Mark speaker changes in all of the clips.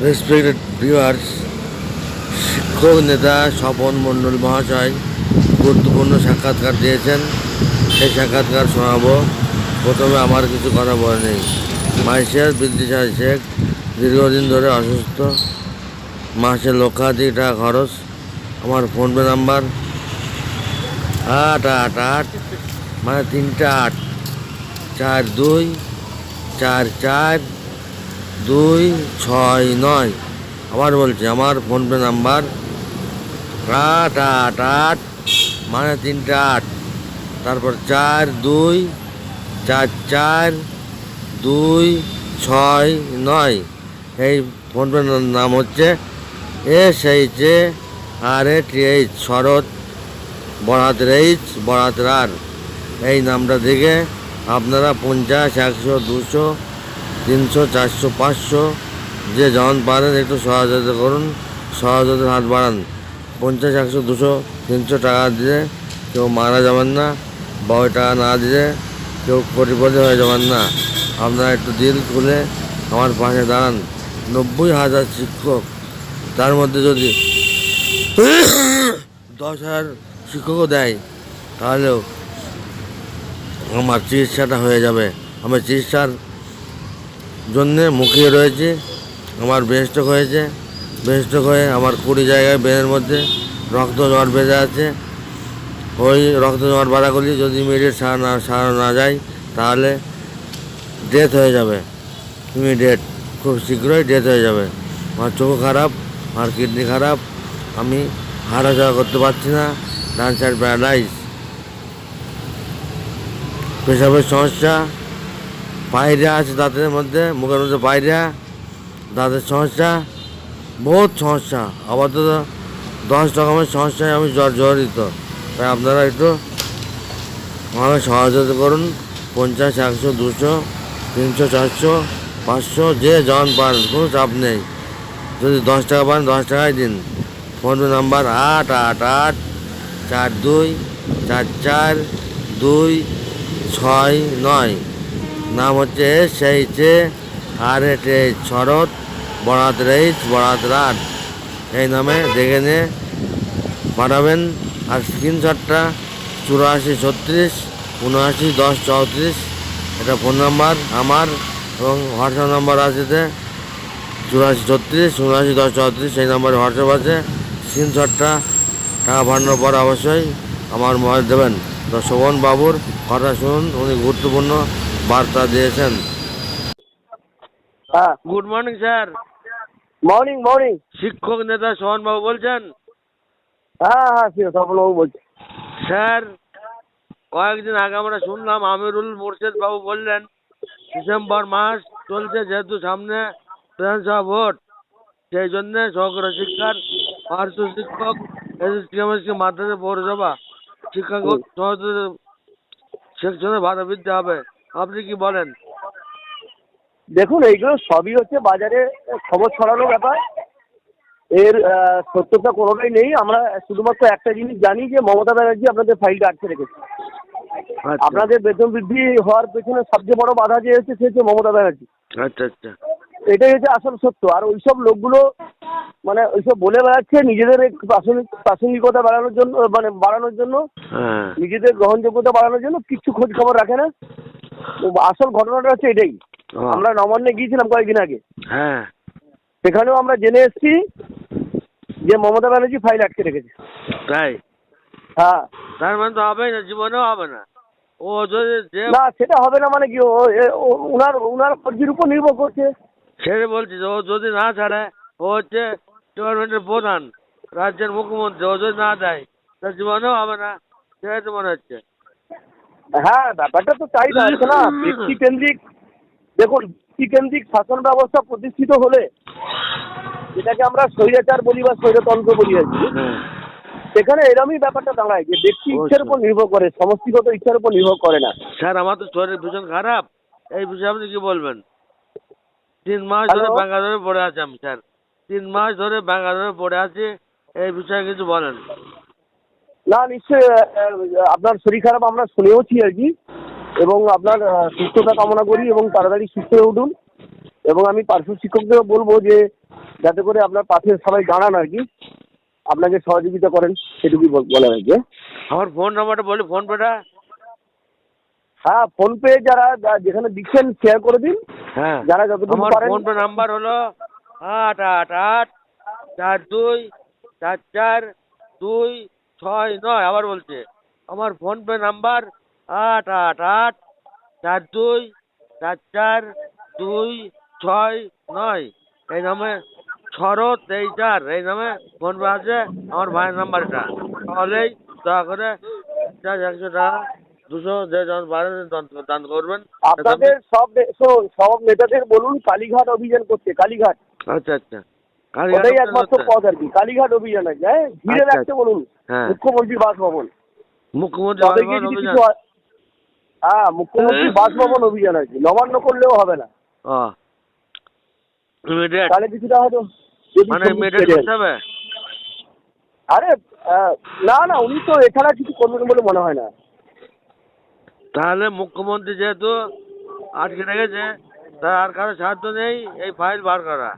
Speaker 1: Respected viewers, শিক্ষক নেতা স্বপন মণ্ডল মহাশয় গুরুত্বপূর্ণ সাক্ষাৎকার দিয়েছেন। সেই সাক্ষাৎকার শোনাবো। প্রথমে আমার কিছু কথা বলে নেই। মাইশিয়ার বিদ্যাসাগর শেখ দীর্ঘদিন ধরে অসুস্থ, মাসে লক্ষাধিক টাকা খরচ। আমার ফোনপে নাম্বার 888 মানে 3টা 8 424426 আবার বলছি, আমার ফোনপে নাম্বার 888 মানে 3টা 8, তারপর 424426। এই ফোনপে নাম হচ্ছে SHARATH, শরৎ বরাতের বরাতের আর। এই নামটা দেখে আপনারা 50, 100, 200, 300, 400, 500 যে যেমন পারেন একটু সহযোগিতা করুন, সহযোগিতার হাত বাড়ান। 50, 100, 200, 300 টাকা দিয়ে কেউ মারা যাবেন না, বা ওই টাকা না দিয়ে কেউ কোটিপতি হয়ে যাবেন না। আপনারা একটু দিল খুলে আমার পাশে দাঁড়ান। 90,000 শিক্ষক, তার মধ্যে যদি 10,000 শিক্ষকও দেয় তাহলেও আমার চিকিৎসাটা হয়ে যাবে। আমি চিকিৎসার জন্যে মুখিয়ে রয়েছি। আমার ব্রেন স্ট্রোক হয়েছে, ব্রেন স্ট্রোক হয়ে আমার 20 জায়গায় ব্রেনের মধ্যে রক্ত জমাট বেঁধে আছে। ওই রক্ত জমাট বাঁধাগুলি যদি ইমিডিয়েট সারানো না যায় তাহলে ডেথ হয়ে যাবে। ইমিডিয়েট, খুব শীঘ্রই ডেথ হয়ে যাবে। আমার চোখ খারাপ, আমার কিডনি খারাপ, আমি হাঁটাচলা করতে পারছি না, ডান সাইড প্যারালাইজ। পেশাবের সমস্যা, পায়রা আছে দাঁতের মধ্যে, মুখের মধ্যে পায়রা, দাঁতের সমস্যা, বহুত সমস্যা। আপাতত 10 রকমের সমস্যায় আমি জর্জরিত। তাই আপনারা একটু আমাকে সহযোগিতা করুন। 50, 100, 200, 300, 400, 500 যে জন পান, কোনো চাপ নেই। যদি 10 টাকা পান 10 টাকাই দিন। PhonePe number 888 424426। নাম হচ্ছে SHARATH, শরৎ বরাতের আর। এই নামে দেখে নিয়ে পাঠাবেন। আর স্ক্রিনশটটা 8436791034, এটা ফোন নাম্বার আমার, এবং হোয়াটসঅ্যাপ নাম্বার আছে 8436791034। সেই নাম্বারে হোয়াটসঅ্যাপ আছে। স্ক্রিনশটটা টাকা পাঠানোর পর অবশ্যই আমার মোবাইল দেবেন। তো শোভন বাবুর কথা শুনুন, উনি গুরুত্বপূর্ণ বার্তা দিয়েছেন।
Speaker 2: হ্যাঁ,
Speaker 1: good morning sir.
Speaker 2: Morning morning.
Speaker 1: শিক্ষক নেতা শোভন বাবু বলছেন।
Speaker 2: হ্যাঁ, তপনবাবু বলছি।
Speaker 1: স্যার, কয়েকদিন আগে আমরা শুনলাম আমিরুল মোর্শেদ বাবু বললেন ডিসেম্বর মাস চলছে, যেহেতু সামনে বিধানসভা ভোট, সেই জন্যে সহকারী শিক্ষার পার্শ্ব শিক্ষক মাদ্রাসা পৌরসভা শিক্ষাগত সেকশনে ভাতা বৃদ্ধি হবে। আপনি কি বলেন?
Speaker 2: দেখুন, এইগুলো সবই হচ্ছে বাজারে খবর ছড়ানো ব্যাপার। এর সত্যতা কোনোটাই নেই। আমরা শুধুমাত্র একটা জিনিস জানি যে মমতা ব্যানার্জি আপনাদের ফাইলটা আটকে রেখেছে।
Speaker 1: আচ্ছা
Speaker 2: আপনাদের বেতন বৃদ্ধি হওয়ার পেছনে সবচেয়ে বড় বাধা যে এসেছে সে হচ্ছে মমতা ব্যানার্জি।
Speaker 1: আচ্ছা আচ্ছা।
Speaker 2: এটাই হচ্ছে আসল সত্য। আর ওইসব লোকগুলো মানে ওইসব বলে বেড়াচ্ছে নিজেদের প্রাসঙ্গিকতা বাড়ানোর জন্য,
Speaker 1: হ্যাঁ
Speaker 2: নিজেদের গ্রহণযোগ্যতা বাড়ানোর জন্য কিচ্ছু খোঁজ খবর রাখে না। আসল ঘটনাটা হচ্ছে এটাই। আমরা নবান্নে গিয়েছিলাম কয়েকদিন আগে,
Speaker 1: হ্যাঁ
Speaker 2: সেখানেও আমরা জেনে এসেছি যে মমতা ব্যানার্জি ফাইল আটকে রেখেছে।
Speaker 1: তাই?
Speaker 2: হ্যাঁ।
Speaker 1: তার মানে তো হবেই না, জীবনেও হবে না। ও যদি
Speaker 2: না, সেটা হবে না মানে কি, ওনার ফর্জির উপর নির্ভর করছে।
Speaker 1: ছেড়ে বলছি, ও যদি না ছাড়ে, ও হচ্ছে ডিপার্টমেন্টের প্রধান, রাজ্যের মুখ্যমন্ত্রী, ও যদি না দেয় তার জীবনেও হবে না, সেটাই তো মনে হচ্ছে।
Speaker 2: হ্যাঁ, ব্যাপারটা তো তাই দাঁড়াচ্ছে না। ব্যক্তিকেন্দ্রিক, দেখুন, ব্যক্তিকেন্দ্রিক শাসন ব্যবস্থা প্রতিষ্ঠিত হলে, যেটাকে আমরা স্বৈরাচার বলি বা স্বৈরতন্ত্র বলি আর কি, সেখানে এরমই ব্যাপারটা দাঁড়ায় যে ব্যক্তি ইচ্ছার উপর নির্ভর করে, সমষ্টিগত ইচ্ছার উপর নির্ভর করে না।
Speaker 1: স্যার, আমার তো শরীর ভীষণ খারাপ, এই বিষয়ে আপনি কি বলবেন? 3 মাস ধরে
Speaker 2: হ্যালো।
Speaker 1: ব্যাঙ্গালোরে পড়ে আছি আমি স্যার, 3 মাস ধরে ব্যাঙ্গালোরে পড়ে আছি। এই বিষয়ে কিছু বলেন।
Speaker 2: না, নিশ্চয়ই আপনার শরীর খারাপ আমরা শুনেওছি আর কি, এবং আপনার সুস্থতা কামনা করি এবং তাড়াতাড়ি সুস্থ হয়ে উঠুন। এবং আমি পার্শ্ব শিক্ষকদেরও বলবো যে যাতে করে আপনার পাশে সবাই দাঁড়ান আর কি, আপনাকে সহযোগিতা করেন, সেটুকুই বলার আর কি।
Speaker 3: আমার ফোন নাম্বারটা বলি, ফোন পেটা।
Speaker 2: হ্যাঁ, ফোনপে যেখানে দিচ্ছেন শেয়ার করে দিন,
Speaker 3: হ্যাঁ,
Speaker 2: যারা যতটুকু
Speaker 3: আমার
Speaker 2: পারেন।
Speaker 3: ফোন পে নাম্বার হলো 888-42-44-269। আবার বলছে, আমার ফোন পে নাম্বার 888-42-44-269। এই নামে শরৎ তেইচার, এই নামে ফোন পে আছে, আমার ভাইয়ের নাম্বার এটা। তাহলেই দয়া করে 100 টাকা 200 যে জন পারেন দান করবেন।
Speaker 2: আপনাদের সব নেতাদের বলুন কালীঘাট অভিযান করতে, কালীঘাট।
Speaker 3: আচ্ছা আচ্ছা,
Speaker 2: ওটাই একমাত্র পথ আর কি, কালীঘাট অভিযান আছে। হ্যাঁ, ঘিরে
Speaker 3: আচ্ছা,
Speaker 2: রাখতে বলুন
Speaker 3: হ্যাঁ।
Speaker 2: মুখ্যমন্ত্রীর বাসভবন।
Speaker 3: মুখ্যমন্ত্রী
Speaker 2: তবে গিয়ে
Speaker 3: বাসভবন
Speaker 2: যদি
Speaker 3: অভিযান।
Speaker 2: কিছু হয়, হ্যাঁ, মুখ্যমন্ত্রীর বাসভবন অভিযান আর কি, নবান্ন করলেও হবে না,
Speaker 3: ও, ইমিডিয়েট,
Speaker 2: তাহলে কিছুটা হয়তো যদি
Speaker 3: মানে
Speaker 2: সবুজ
Speaker 3: ইমিডিয়েট
Speaker 2: পেরে
Speaker 3: করতে হবে।
Speaker 2: আরে না না, উনি তো এছাড়া কিছু করবেন বলে মনে হয় না।
Speaker 3: তাহলে মুখ্যমন্ত্রী যেহেতু আটকে রেখেছে, তার আর কারো সাধ্য নেই এই ফাইল বার করা।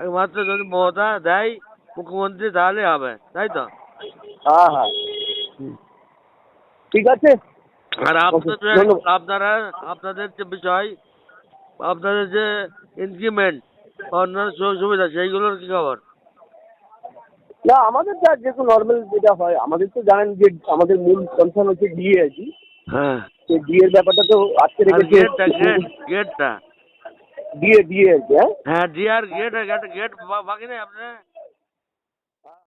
Speaker 3: একমাত্র যদি মমতা দেয় মুখ্যমন্ত্রী, তাহলে হবে, তাই তো?
Speaker 2: হ্যাঁ হ্যাঁ, ঠিক আছে।
Speaker 3: আর
Speaker 2: ধন্যবাদ।
Speaker 3: আপনাদের যে বিষয়, আপনাদের যে ইনক্রিমেন্ট, অন্যান্য সুযোগ সুবিধা, সেইগুলোর কি খবর?
Speaker 2: না, আমাদের যা যেহেতু নর্মাল যেটা হয়, আমাদের তো জানেন যে আমাদের মূল কনসার্ন হচ্ছে ডিএ আর কি।
Speaker 3: হ্যাঁ,
Speaker 2: সেই ডিএর ব্যাপারটা তো আজকে
Speaker 3: আর
Speaker 2: রেখেছে।
Speaker 3: গেটটা,
Speaker 2: ডিএ আর কি। হ্যাঁ,
Speaker 3: হ্যাঁ, ডি আর গেট বাকি নেই আপনার?